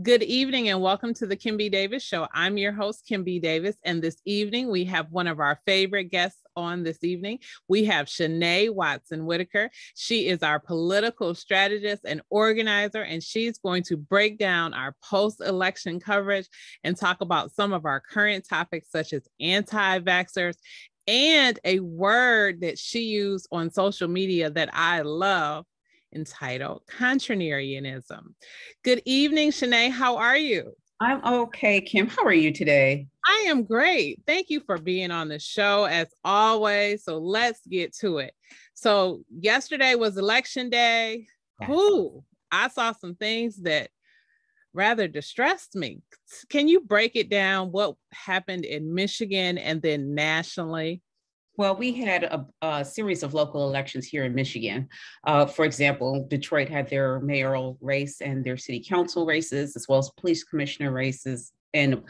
Good evening and welcome to the Kim B. Davis Show. I'm your host, Kim B. Davis, and this evening we have one of our favorite guests on this evening. We have Shanay Watson-Whittaker. She is our political strategist and organizer, and she's going to break down our post-election coverage and talk about some of our current topics such as anti-vaxxers and a word that she used on social media that I love, entitled Contrarianism. Good evening, Shanay. How are you? I'm okay, Kim. How are you today? I am great. Thank you for being on the show as always. So let's get to it. So yesterday was election day. Yes. Ooh, I saw some things that rather distressed me. Can you break it down? What happened in Michigan and then nationally? Well, we had a series of local elections here in Michigan. For example, Detroit had their mayoral race and their city council races, as well as police commissioner races and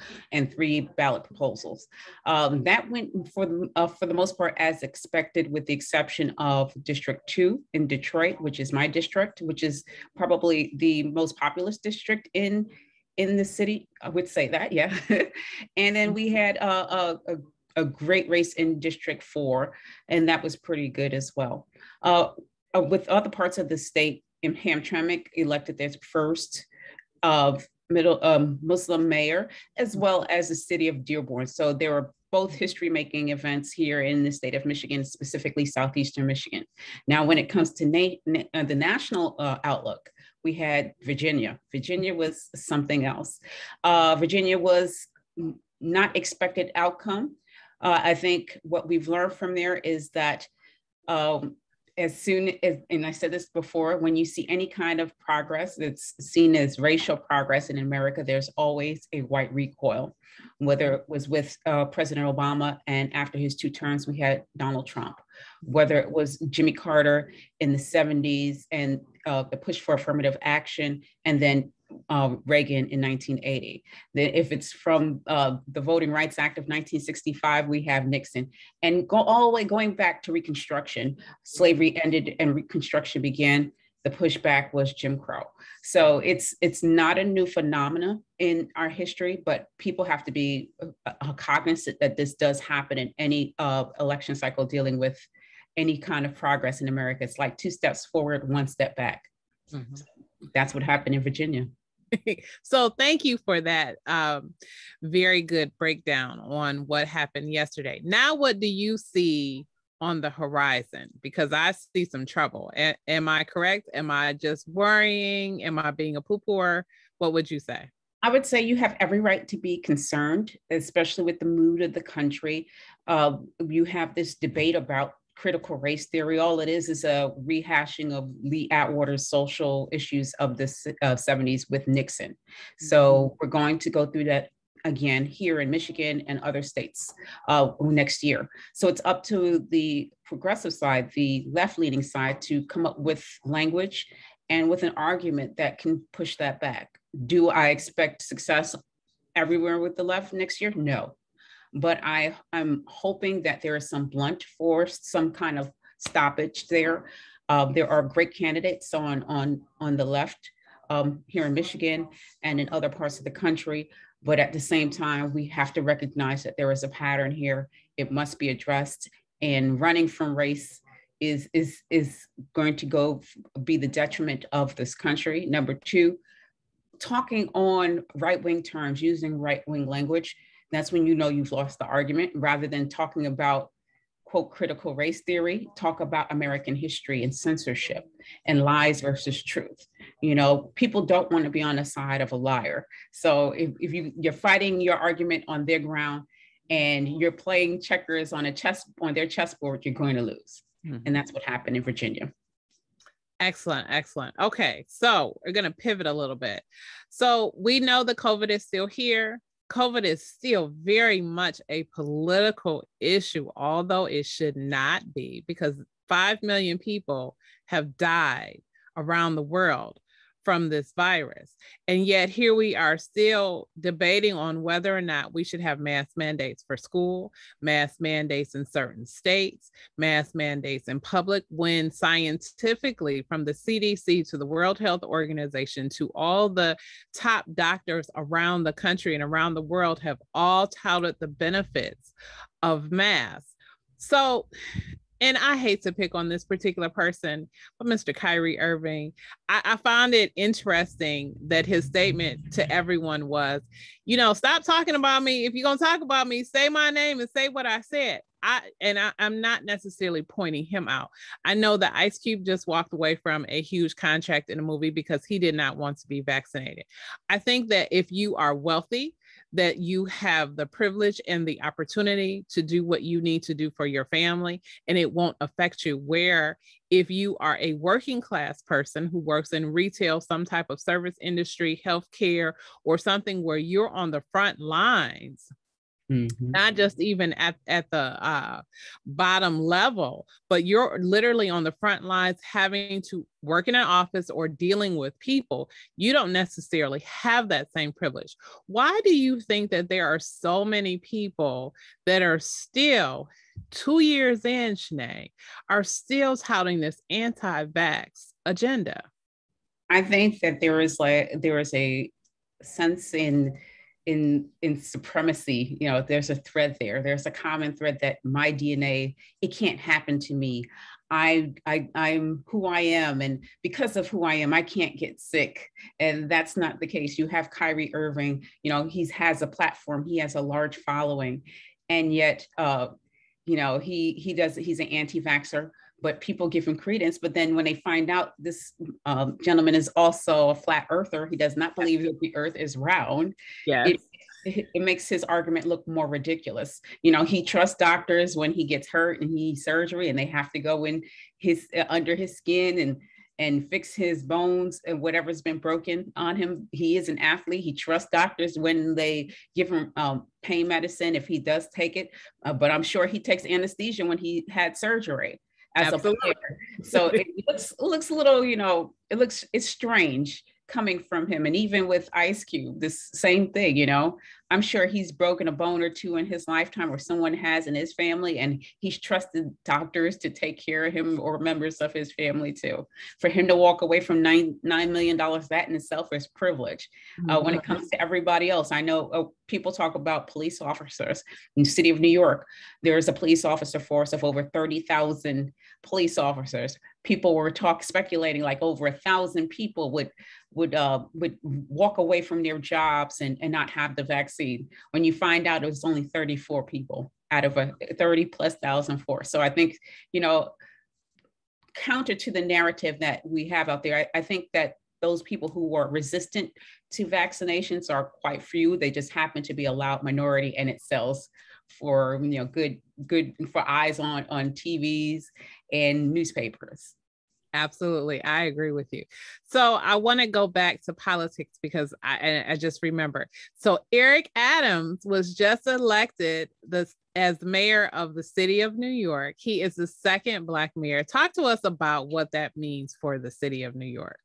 three ballot proposals. That went for the most part as expected, with the exception of District 2 in Detroit, which is my district, which is probably the most populous district in the city. I would say that, yeah. And then we had a great race in District 4, and that was pretty good as well. With other parts of the state, Hamtramck elected their first Muslim mayor, as well as the city of Dearborn. So there were both history-making events here in the state of Michigan, specifically southeastern Michigan. Now, when it comes to the national outlook, we had Virginia. Virginia was something else. Virginia was not expected outcome. I think what we've learned from there is that as soon as, and I said this before, when you see any kind of progress that's seen as racial progress in America, there's always a white recoil, whether it was with President Obama, and after his two terms, we had Donald Trump, whether it was Jimmy Carter in the 70s and the push for affirmative action, and then Reagan in 1980. Then if it's from the Voting Rights Act of 1965, we have Nixon. And go all the way going back to Reconstruction. Slavery ended and Reconstruction began. The pushback was Jim Crow. So it's not a new phenomenon in our history, but people have to be cognizant that this does happen in any election cycle dealing with any kind of progress in America. It's like 2 steps forward, 1 step back. Mm-hmm. That's what happened in Virginia. So thank you for that very good breakdown on what happened yesterday. Now, what do you see on the horizon? Because I see some trouble. Am I correct? Am I just worrying? Am I being a poo-pooer? What would you say? I would say you have every right to be concerned, especially with the mood of the country. You have this debate about critical race theory. All it is a rehashing of Lee Atwater's social issues of the 70s with Nixon. So we're going to go through that again here in Michigan and other states next year. So it's up to the progressive side, the left-leaning side, to come up with language and with an argument that can push that back. Do I expect success everywhere with the left next year? No. But I'm hoping that there is some blunt force, some kind of stoppage there. There are great candidates on the left here in Michigan and in other parts of the country. But at the same time, we have to recognize that there is a pattern here. It must be addressed. And running from race is going to be the detriment of this country. Number two, talking on right-wing terms, using right-wing language, that's when you know you've lost the argument. Rather than talking about, quote, critical race theory, talk about American history and censorship and lies versus truth. You know, people don't want to be on the side of a liar. So if you're fighting your argument on their ground and you're playing checkers on their chessboard, you're going to lose. Mm-hmm. And that's what happened in Virginia. Excellent. Excellent. Okay. So we're going to pivot a little bit. So we know that COVID is still here. COVID is still very much a political issue, although it should not be, because 5 million people have died around the world from this virus. And yet here we are still debating on whether or not we should have mask mandates for school, mask mandates in certain states, mask mandates in public, when scientifically, from the CDC to the World Health Organization to all the top doctors around the country and around the world have all touted the benefits of masks. So, and I hate to pick on this particular person, but Mr. Kyrie Irving, I found it interesting that his statement to everyone was, stop talking about me. If you're going to talk about me, say my name and say what I said. I'm not necessarily pointing him out. I know that Ice Cube just walked away from a huge contract in a movie because he did not want to be vaccinated. I think that if you are wealthy, that you have the privilege and the opportunity to do what you need to do for your family, and it won't affect you. Where if you are a working class person who works in retail, some type of service industry, healthcare, or something where you're on the front lines, not just even at the bottom level, but you're literally on the front lines having to work in an office or dealing with people, you don't necessarily have that same privilege. Why do you think that there are so many people that are still 2 years in, Shanay, are still touting this anti-vax agenda? I think that there is a sense in supremacy. There's a thread there. There's a common thread that my DNA, it can't happen to me. I'm who I am, and because of who I am, I can't get sick. And that's not the case. You have Kyrie Irving, he has a platform, he has a large following, and yet he's an anti-vaxxer, but people give him credence. But then when they find out this gentleman is also a flat earther, he does not believe that the earth is round. Yes. It makes his argument look more ridiculous. He trusts doctors when he gets hurt and he needs surgery, and they have to go in his under his skin and fix his bones and whatever's been broken on him. He is an athlete. He trusts doctors when they give him pain medicine, if he does take it. But I'm sure he takes anesthesia when he had surgery as Absolutely. A player. So it looks a little, it's strange coming from him. And even with Ice Cube, this same thing, I'm sure he's broken a bone or two in his lifetime, or someone has in his family, and he's trusted doctors to take care of him or members of his family too. For him to walk away from $9 million, that in itself is privilege. When it comes to everybody else, I know people talk about police officers in the city of New York. There's a police officer force of over 30,000 police officers. People were speculating like over 1,000 people would walk away from their jobs and not have the vaccine. When you find out it was only 34 people out of a 30,000+ force. So I think, counter to the narrative that we have out there, I think that those people who are resistant to vaccinations are quite few. They just happen to be a loud minority, and it sells for good for eyes on TVs and newspapers. Absolutely. I agree with you. So I want to go back to politics because I just remember. So Eric Adams was just elected as mayor of the city of New York. He is the second Black mayor. Talk to us about what that means for the city of New York.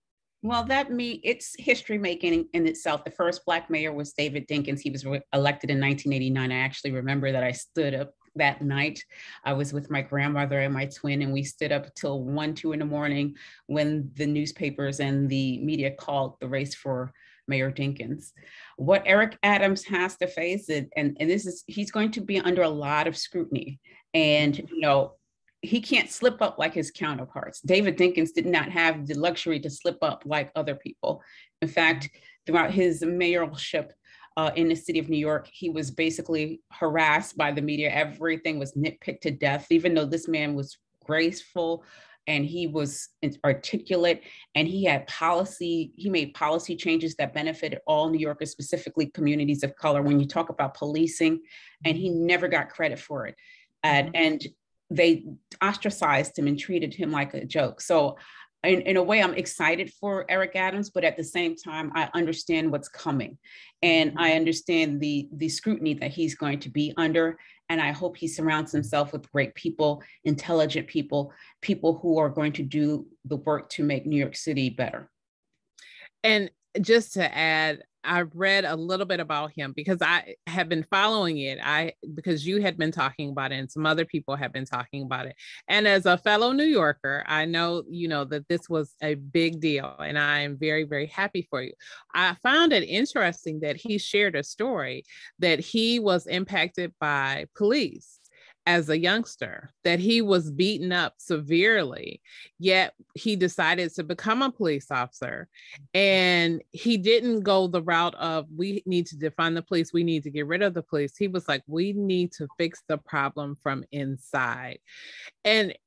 Well, it's history making in itself. The first Black mayor was David Dinkins. He was elected in 1989. I actually remember that I stood up that night. I was with my grandmother and my twin, and we stood up till 1, 2 in the morning when the newspapers and the media called the race for Mayor Dinkins. What Eric Adams has to face, and he's going to be under a lot of scrutiny. And, he can't slip up like his counterparts. David Dinkins did not have the luxury to slip up like other people. In fact, throughout his mayoralship in the city of New York, he was basically harassed by the media. Everything was nitpicked to death, even though this man was graceful and he was articulate, and he made policy changes that benefited all New Yorkers, specifically communities of color. When you talk about policing, and he never got credit for it. And they ostracized him and treated him like a joke. So in a way, I'm excited for Eric Adams, but at the same time, I understand what's coming. And I understand the scrutiny that he's going to be under. And I hope he surrounds himself with great people, intelligent people who are going to do the work to make New York City better. And just to add, I read a little bit about him because I have been following it. Because you had been talking about it and some other people have been talking about it. And as a fellow New Yorker, I know, that this was a big deal and I am very, very happy for you. I found it interesting that he shared a story that he was impacted by police as a youngster, that he was beaten up severely, yet he decided to become a police officer. And he didn't go the route of, we need to defund the police, we need to get rid of the police. He was like, we need to fix the problem from inside. And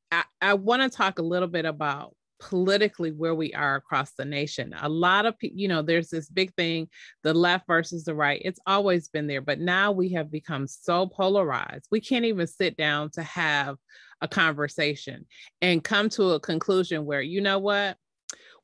I want to talk a little bit about politically where we are across the nation. A lot of people, there's this big thing, the left versus the right. It's always been there, but now we have become so polarized. We can't even sit down to have a conversation and come to a conclusion where, you know what?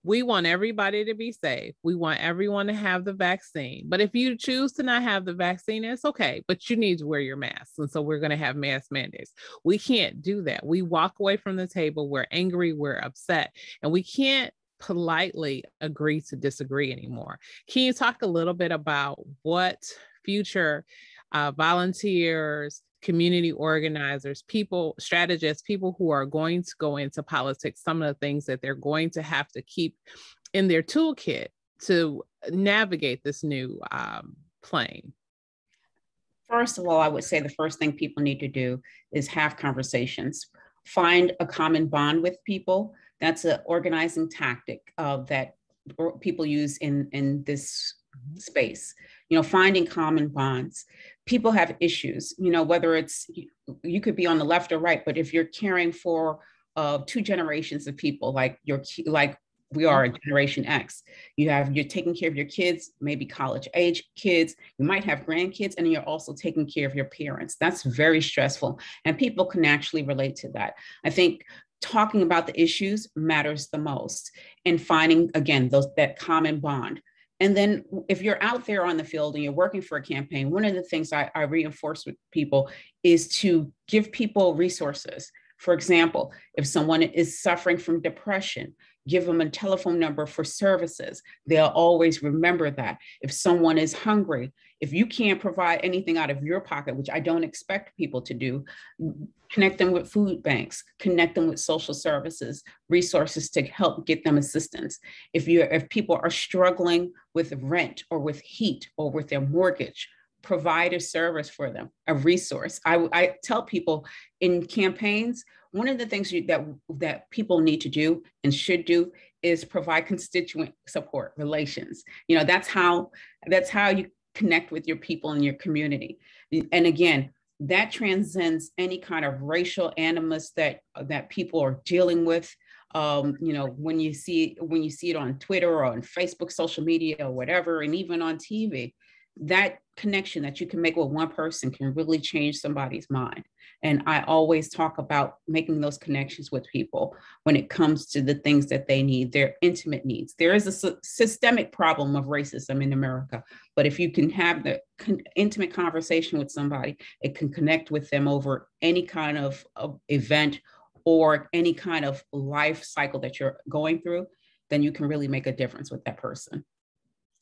We want everybody to be safe. We want everyone to have the vaccine. But if you choose to not have the vaccine, it's okay, but you need to wear your mask. And so we're going to have mask mandates. We can't do that. We walk away from the table. We're angry. We're upset. And we can't politely agree to disagree anymore. Can you talk a little bit about what future volunteers, community organizers, people, strategists, people who are going to go into politics, some of the things that they're going to have to keep in their toolkit to navigate this new plane? First of all, I would say the first thing people need to do is have conversations, find a common bond with people. That's an organizing tactic that people use in this space. Finding common bonds. People have issues, whether it's, you could be on the left or right, but if you're caring for two generations of people, like we are Generation X, you're taking care of your kids, maybe college age kids, you might have grandkids, and you're also taking care of your parents. That's very stressful. And people can actually relate to that. I think talking about the issues matters the most, and finding, again, that common bond. And then if you're out there on the field and you're working for a campaign, one of the things I reinforce with people is to give people resources. For example, if someone is suffering from depression, give them a telephone number for services. They'll always remember that. If someone is hungry, if you can't provide anything out of your pocket, which I don't expect people to do, connect them with food banks, connect them with social services, resources to help get them assistance. If people are struggling with rent or with heat or with their mortgage, provide a service for them, a resource. I tell people in campaigns, one of the things that people need to do and should do is provide constituent support relations. That's how you connect with your people in your community. And again, that transcends any kind of racial animus that people are dealing with. When you see it on Twitter or on Facebook, social media, or whatever, and even on TV, that connection that you can make with one person can really change somebody's mind. And I always talk about making those connections with people when it comes to the things that they need, their intimate needs. There is a systemic problem of racism in America, but if you can have the intimate conversation with somebody, it can connect with them over any kind of event or any kind of life cycle that you're going through, then you can really make a difference with that person.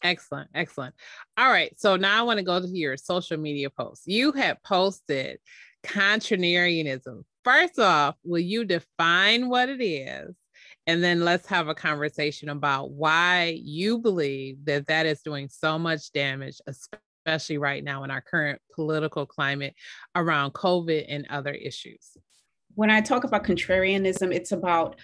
Excellent. Excellent. All right. So now I want to go to your social media posts. You have posted contrarianism. First off, will you define what it is? And then let's have a conversation about why you believe that is doing so much damage, especially right now in our current political climate around COVID and other issues. When I talk about contrarianism, it's about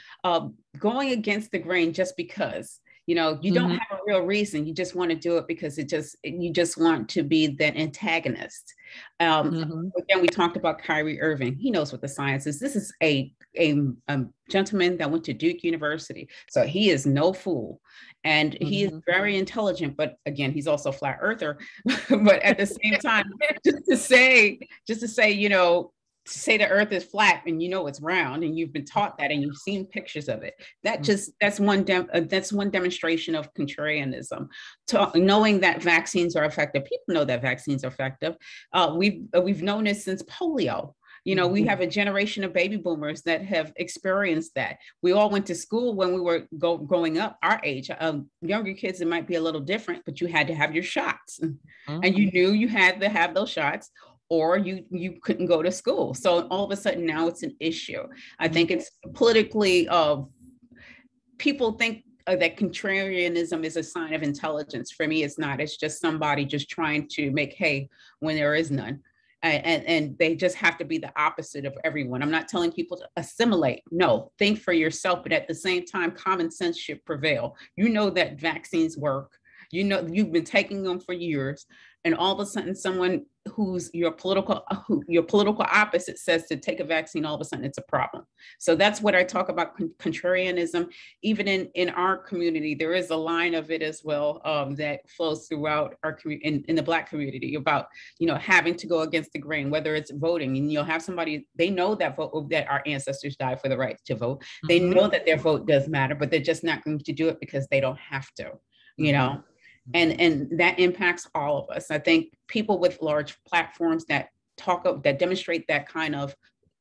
going against the grain just because. You don't have a real reason. You just want to do it because you just want to be that antagonist. Again, we talked about Kyrie Irving. He knows what the science is. This is a gentleman that went to Duke University. So he is no fool. And he is very intelligent, but again, he's also a flat earther. But at the same time, just to say, say the earth is flat and it's round and you've been taught that and you've seen pictures of it. That's one demonstration of contrarianism. Knowing that vaccines are effective. People know that vaccines are effective. We've known this since polio. You know, we have a generation of baby boomers that have experienced that. We all went to school when we were growing up, our age. Younger kids, it might be a little different, but you had to have your shots. And you knew you had to have those shots, or you couldn't go to school. So all of a sudden now it's an issue. I think it's politically, people think that contrarianism is a sign of intelligence. For me, it's not. It's just somebody just trying to make hay when there is none. And they just have to be the opposite of everyone. I'm not telling people to assimilate. No, think for yourself, but at the same time, common sense should prevail. You know that vaccines work. You know, you've been taking them for years, and all of a sudden someone who's your political opposite says to take a vaccine, all of a sudden it's a problem. So that's what I talk about, contrarianism. Even in our community, there is a line of it as well, that flows throughout our community, in the Black community, about, you know, having to go against the grain, whether it's voting. And you'll have somebody, they know that our ancestors died for the right to vote. They know that their vote does matter, but they're just not going to do it because they don't have to, you know. And that impacts all of us. I think people with large platforms that demonstrate that kind of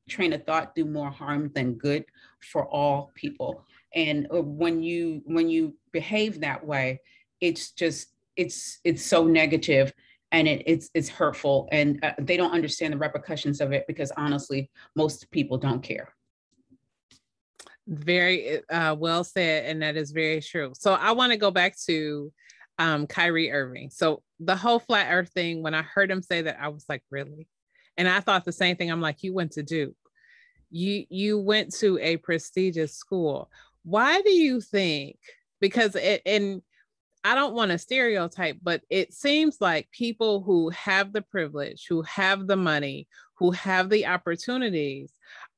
train of thought do more harm than good for all people. And when you behave that way, it's so negative, and it's hurtful, and they don't understand the repercussions of it, because honestly, most people don't care. Very well said, and that is very true. So I want to go back to Kyrie Irving. So the whole flat earth thing, when I heard him say that, I was like, really? And I thought the same thing. I'm like, you went to Duke. You went to a prestigious school. Why do you think? Because and I don't want to stereotype, but it seems like people who have the privilege, who have the money, who have the opportunities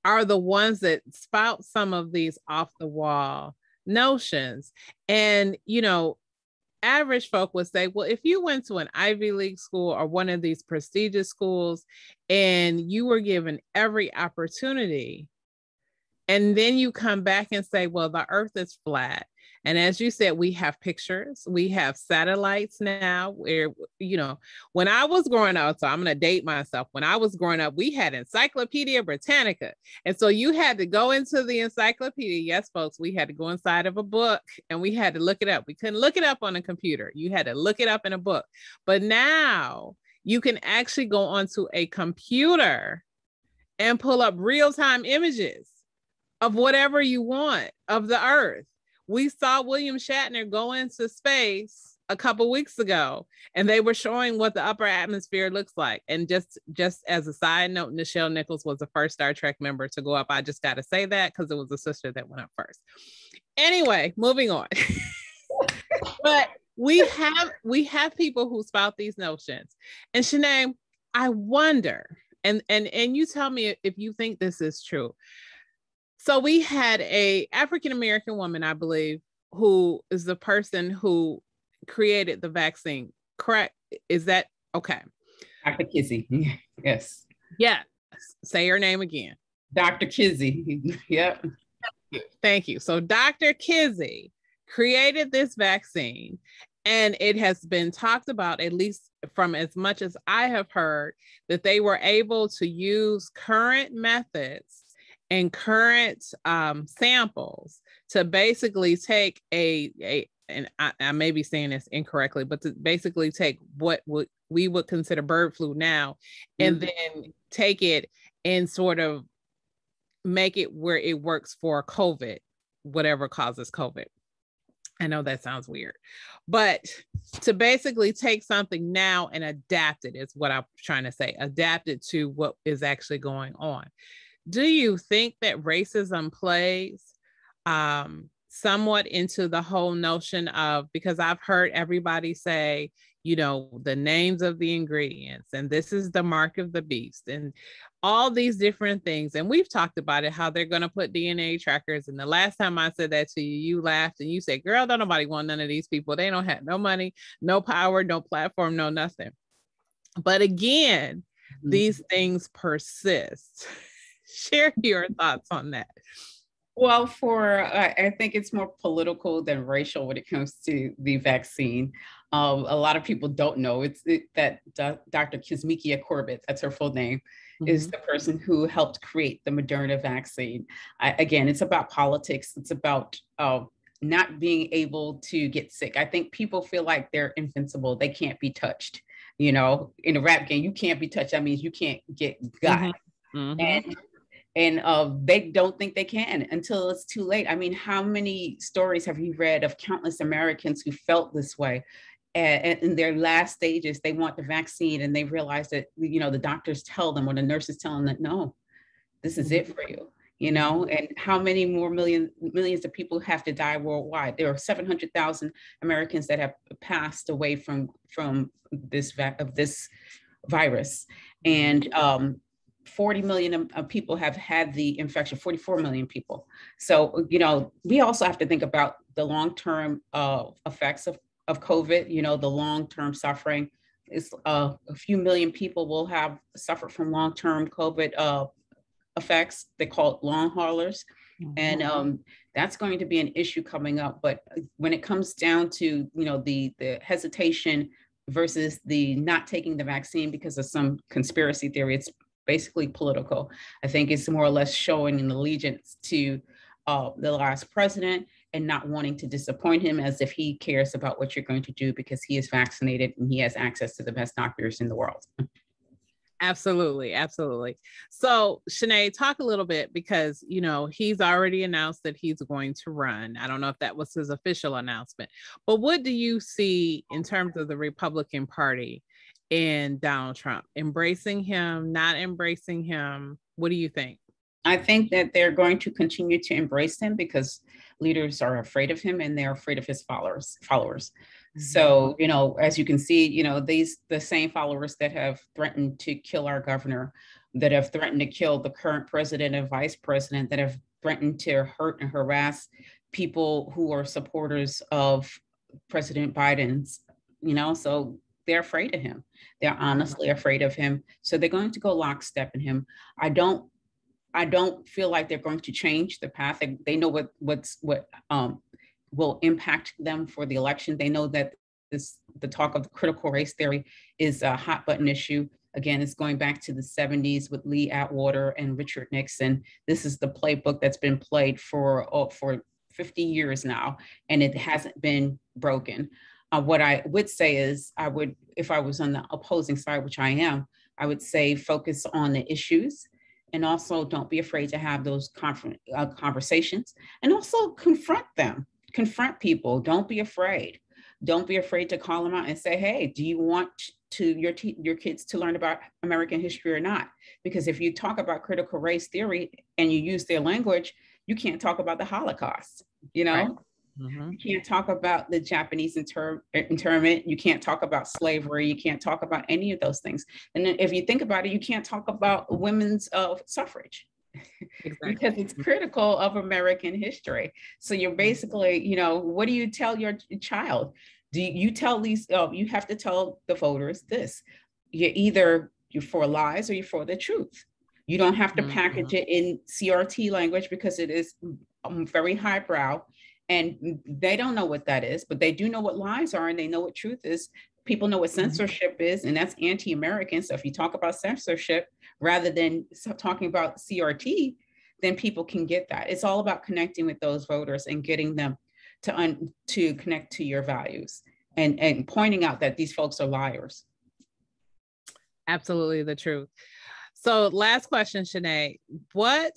are the ones that spout some of these off the wall notions. And, you know, average folk would say, well, if you went to an Ivy League school or one of these prestigious schools and you were given every opportunity, and then you come back and say, well, the earth is flat. And as you said, we have pictures, we have satellites now where, you know, when I was growing up, so I'm going to date myself. When I was growing up, we had Encyclopedia Britannica. And so you had to go into the encyclopedia. Yes, folks, we had to go inside of a book and we had to look it up. We couldn't look it up on a computer. You had to look it up in a book. But now you can actually go onto a computer and pull up real-time images of whatever you want of the earth. We saw William Shatner go into space a couple weeks ago, and they were showing what the upper atmosphere looks like. And just as a side note, Nichelle Nichols was the first Star Trek member to go up. I just got to say that because it was a sister that went up first. Anyway, moving on. But we have people who spout these notions. And Shanay, I wonder, and you tell me if you think this is true. So we had a African-American woman, I believe, who is the person who created the vaccine, correct? Is that okay? Dr. Kizzy, yes. Yeah, say her name again. Dr. Kizzy, yep. Thank you. So Dr. Kizzy created this vaccine, and it has been talked about, at least from as much as I have heard, that they were able to use current methods and current samples to basically take and I may be saying this incorrectly, but to basically take what we would consider bird flu now, and then take it and sort of make it where it works for COVID, whatever causes COVID. I know that sounds weird, but to basically take something now and adapt it is what I'm trying to say, adapt it to what is actually going on. Do you think that racism plays somewhat into the whole notion of, because I've heard everybody say, you know, the names of the ingredients, and this is the mark of the beast, and all these different things. And we've talked about it, how they're going to put DNA trackers. And the last time I said that to you, you laughed and you said, girl, don't nobody want none of these people. They don't have no money, no power, no platform, no nothing. But again, these things persist. Share your thoughts on that. Well, I think it's more political than racial when it comes to the vaccine. A lot of people don't know that Dr. Kizzmekia Corbett, that's her full name, is the person who helped create the Moderna vaccine. Again, it's about politics. It's about not being able to get sick. I think people feel like they're invincible. They can't be touched. You know, in a rap game, you can't be touched. That means you can't get got. And they don't think they can until it's too late. I mean, how many stories have you read of countless Americans who felt this way? And in their last stages, they want the vaccine and they realize that, you know, the doctors tell them or the nurses tell them that, no, this is it for you, you know, and how many more millions of people have to die worldwide? There are 700,000 Americans that have passed away from this virus. And 40 million of people have had the infection, 44 million people. So, you know, we also have to think about the long-term effects of COVID, you know, the long-term suffering. Is a few million people will have suffered from long-term COVID effects. They call it long haulers. And that's going to be an issue coming up. But when it comes down to, you know, the hesitation versus the not taking the vaccine because of some conspiracy theory, it's basically political. I think it's more or less showing an allegiance to the last president and not wanting to disappoint him, as if he cares about what you're going to do because he is vaccinated and he has access to the best doctors in the world. Absolutely. Absolutely. So Shanay, talk a little bit, because, you know, he's already announced that he's going to run. I don't know if that was his official announcement, but what do you see in terms of the Republican Party and Donald Trump? Embracing him, not embracing him? What do you think? I think that they're going to continue to embrace him because leaders are afraid of him and they're afraid of his followers. So, you know, as you can see, you know, the same followers that have threatened to kill our governor, that have threatened to kill the current president and vice president, that have threatened to hurt and harass people who are supporters of President Biden's, you know, so they're afraid of him. They're honestly afraid of him. So they're going to go lockstep in him. I don't feel like they're going to change the path. They know what will impact them for the election. They know that the talk of the critical race theory is a hot button issue. Again, it's going back to the 70s with Lee Atwater and Richard Nixon. This is the playbook that's been played for 50 years now, and it hasn't been broken. What I would say is, if I was on the opposing side, which I am, I would say focus on the issues. And also don't be afraid to have those conversations, and also confront them, confront people. Don't be afraid. Don't be afraid to call them out and say, hey, do you want your kids to learn about American history or not? Because if you talk about critical race theory and you use their language, you can't talk about the Holocaust, you know? Right. You can't talk about the Japanese internment. You can't talk about slavery. You can't talk about any of those things. And then if you think about it, you can't talk about women's suffrage. Exactly. Because it's critical of American history. So you're basically, you know, what do you tell your child? Do you tell these, you have to tell the voters this: you're for lies or you're for the truth. You don't have to package it in CRT language because it is very highbrow. And they don't know what that is, but they do know what lies are, and they know what truth is. People know what censorship is, and that's anti-American. So if you talk about censorship rather than talking about CRT, then people can get that. It's all about connecting with those voters and getting them to connect to your values and pointing out that these folks are liars. Absolutely the truth. So last question, Shanay, what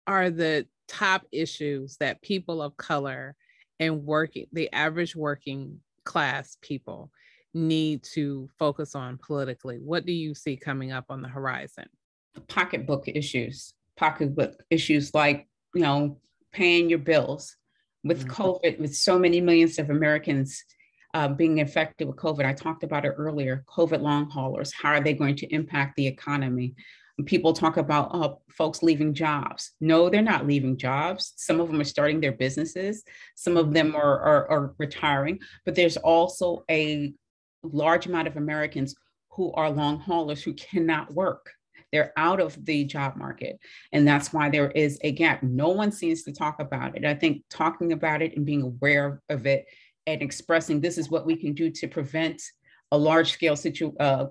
are the top issues that people of color and the average working class people need to focus on politically? What do you see coming up on the horizon? Pocketbook issues like, you know, paying your bills. With COVID, with so many millions of Americans being infected with COVID, I talked about it earlier, COVID long haulers, how are they going to impact the economy? People talk about folks leaving jobs. No, they're not leaving jobs. Some of them are starting their businesses. Some of them are retiring, but there's also a large amount of Americans who are long haulers who cannot work. They're out of the job market. And that's why there is a gap. No one seems to talk about it. I think talking about it and being aware of it and expressing this is what we can do to prevent a large-scale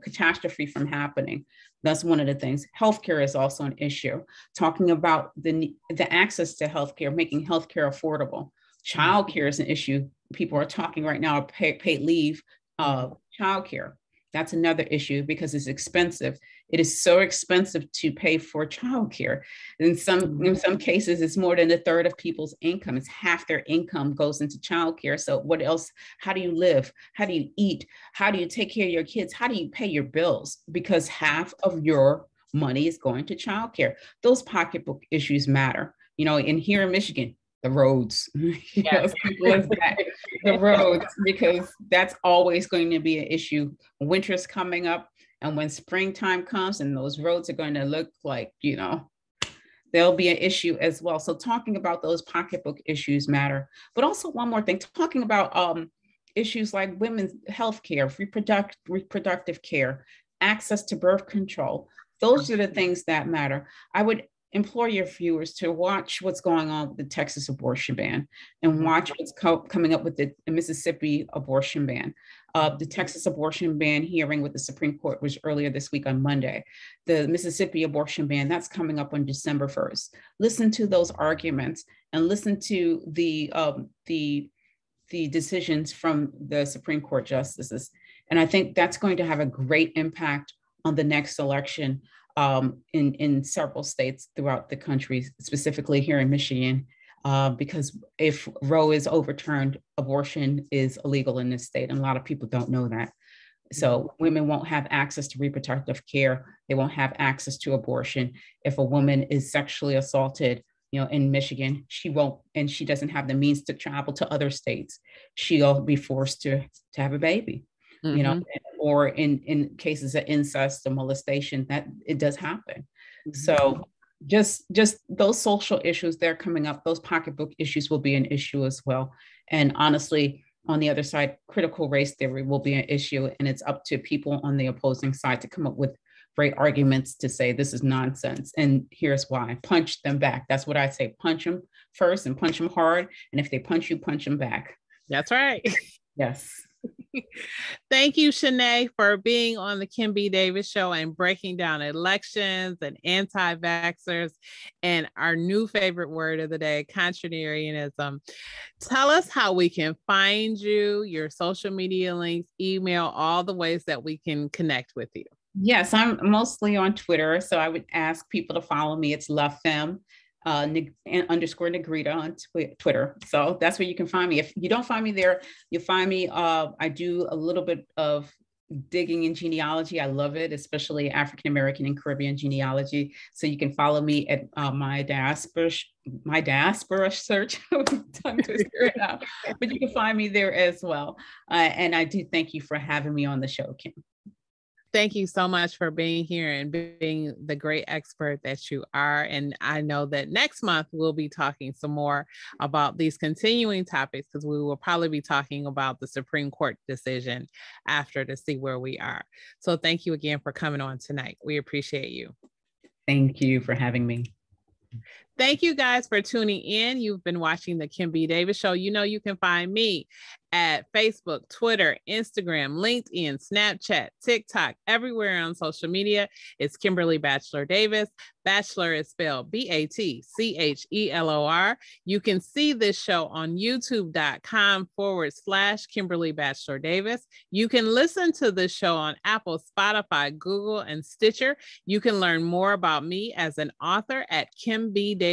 catastrophe from happening. That's one of the things. Healthcare is also an issue. Talking about the access to healthcare, making healthcare affordable. Childcare is an issue. People are talking right now, paid leave, childcare. That's another issue because it's expensive. It is so expensive to pay for childcare. In some cases, it's more than a third of people's income. It's half their income goes into childcare. So what else? How do you live? How do you eat? How do you take care of your kids? How do you pay your bills? Because half of your money is going to childcare. Those pocketbook issues matter. In here in Michigan, the roads, the roads, because that's always going to be an issue. Winter's coming up, and when springtime comes, and those roads are going to look like, there'll be an issue as well. So talking about those pocketbook issues matter. But also one more thing, talking about issues like women's health care, reproductive care, access to birth control. Those are the things that matter. I would implore your viewers to watch what's going on with the Texas abortion ban and watch what's coming up with the Mississippi abortion ban. The Texas abortion ban hearing with the Supreme Court was earlier this week on Monday. The Mississippi abortion ban, that's coming up on December 1st. Listen to those arguments and listen to the decisions from the Supreme Court justices. And I think that's going to have a great impact on the next election in several states throughout the country, specifically here in Michigan, because if Roe is overturned, abortion is illegal in this state. And a lot of people don't know that. So women won't have access to reproductive care. They won't have access to abortion. If a woman is sexually assaulted, in Michigan, she won't, and she doesn't have the means to travel to other states. She'll be forced to have a baby. Or in cases of incest or molestation, that it does happen. So just those social issues, they're coming up. Those pocketbook issues will be an issue as well. And honestly, on the other side, critical race theory will be an issue. And it's up to people on the opposing side to come up with great arguments to say this is nonsense. And here's why. Punch them back. That's what I say. Punch them first and punch them hard. And if they punch you, punch them back. That's right. Yes. Thank you, Shanay, for being on the Kim B. Davis Show and breaking down elections and anti-vaxxers and our new favorite word of the day, contrarianism. Tell us how we can find you, your social media links, email, all the ways that we can connect with you. Yes, I'm mostly on Twitter, so I would ask people to follow me. It's La Femme underscore Negrita on Twitter. So that's where you can find me. If you don't find me there, you'll find me. I do a little bit of digging in genealogy. I love it, especially African-American and Caribbean genealogy. So you can follow me at my diaspora search. Tongue twister right now. But you can find me there as well. And I do thank you for having me on the show, Kim. Thank you so much for being here and being the great expert that you are. And I know that next month we'll be talking some more about these continuing topics, because we will probably be talking about the Supreme Court decision after to see where we are. So thank you again for coming on tonight. We appreciate you. Thank you for having me. Thank you guys for tuning in. You've been watching the Kim B. Davis Show. You can find me at Facebook, Twitter, Instagram, LinkedIn, Snapchat, TikTok, everywhere on social media. It's Kimberly Batchelor Davis. Bachelor is spelled Batchelor. You can see this show on youtube.com/Kimberly Batchelor Davis. You can listen to this show on Apple, Spotify, Google, and Stitcher. You can learn more about me as an author at kimbdavis.com.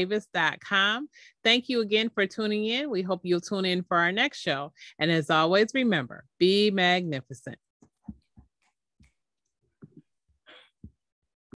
Thank you again for tuning in. We hope you'll tune in for our next show. And as always, remember, be magnificent.